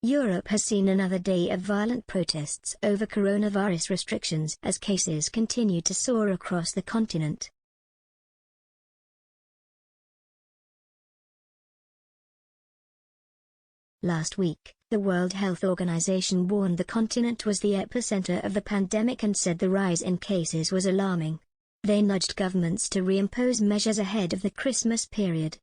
Europe has seen another day of violent protests over coronavirus restrictions as cases continue to soar across the continent. Last week, the World Health Organization warned the continent was the epicenter of the pandemic and said the rise in cases was alarming. They nudged governments to reimpose measures ahead of the Christmas period.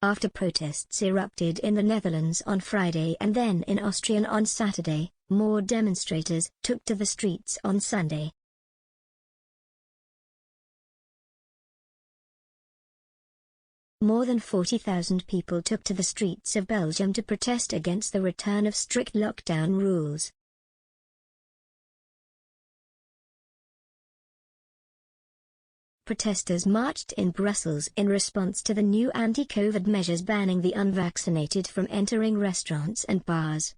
After protests erupted in the Netherlands on Friday and then in Austria on Saturday, more demonstrators took to the streets on Sunday. More than 40,000 people took to the streets of Belgium to protest against the return of strict lockdown rules. Protesters marched in Brussels in response to the new anti-COVID measures banning the unvaccinated from entering restaurants and bars.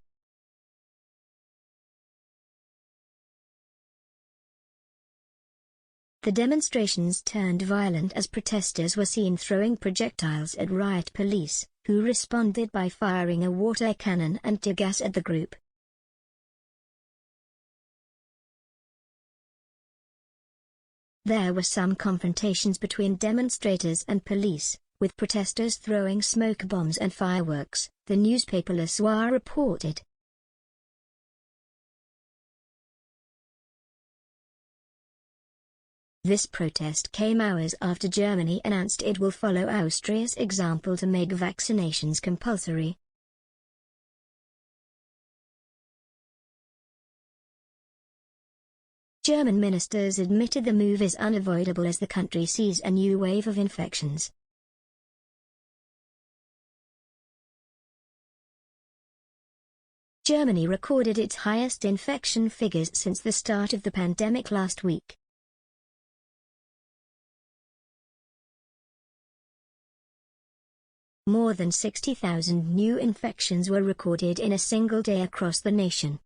The demonstrations turned violent as protesters were seen throwing projectiles at riot police, who responded by firing a water cannon and tear gas at the group. There were some confrontations between demonstrators and police, with protesters throwing smoke bombs and fireworks, the newspaper Le Soir reported. This protest came hours after Germany announced it will follow Austria's example to make vaccinations compulsory. German ministers admitted the move is unavoidable as the country sees a new wave of infections. Germany recorded its highest infection figures since the start of the pandemic last week. More than 60,000 new infections were recorded in a single day across the nation.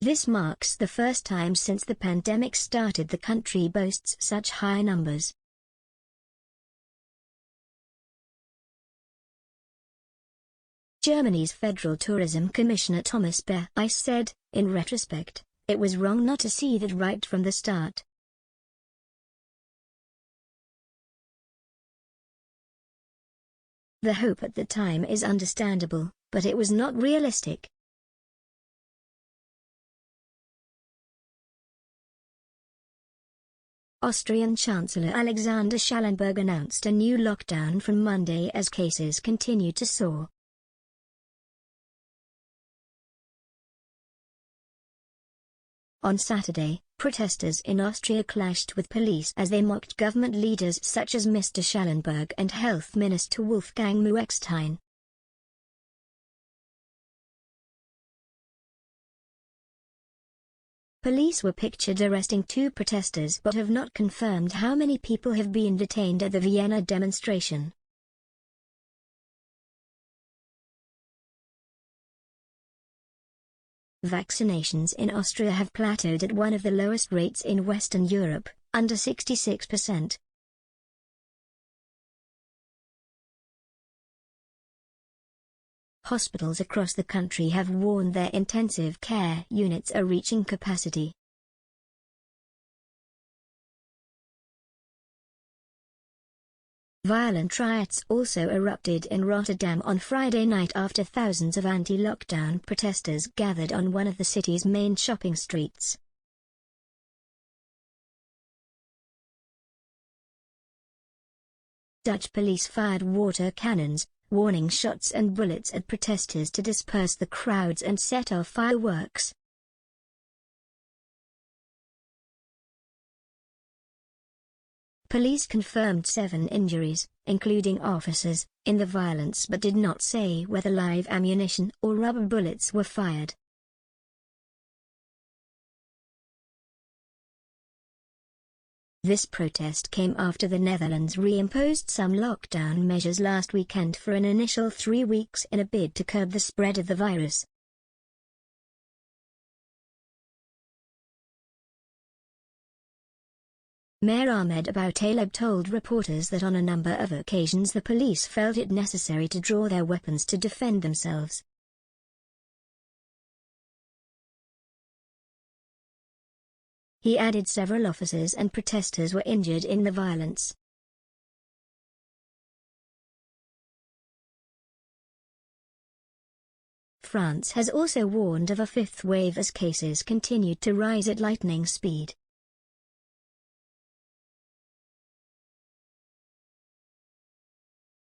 This marks the first time since the pandemic started the country boasts such high numbers. Germany's Federal Tourism Commissioner Thomas Behr said, in retrospect, it was wrong not to see that right from the start. The hope at the time is understandable, but it was not realistic. Austrian Chancellor Alexander Schallenberg announced a new lockdown from Monday as cases continued to soar. On Saturday, protesters in Austria clashed with police as they mocked government leaders such as Mr. Schallenberg and Health Minister Wolfgang Mueckstein. Police were pictured arresting two protesters but have not confirmed how many people have been detained at the Vienna demonstration. Vaccinations in Austria have plateaued at one of the lowest rates in Western Europe, under 66%. Hospitals across the country have warned their intensive care units are reaching capacity. Violent riots also erupted in Rotterdam on Friday night after thousands of anti-lockdown protesters gathered on one of the city's main shopping streets. Dutch police fired water cannons, warning shots and bullets at protesters to disperse the crowds and set off fireworks. Police confirmed 7 injuries, including officers, in the violence but did not say whether live ammunition or rubber bullets were fired. This protest came after the Netherlands reimposed some lockdown measures last weekend for an initial 3 weeks in a bid to curb the spread of the virus. Mayor Ahmed Aboutaleb told reporters that on a number of occasions the police felt it necessary to draw their weapons to defend themselves. He added several officers and protesters were injured in the violence. France has also warned of a fifth wave as cases continued to rise at lightning speed.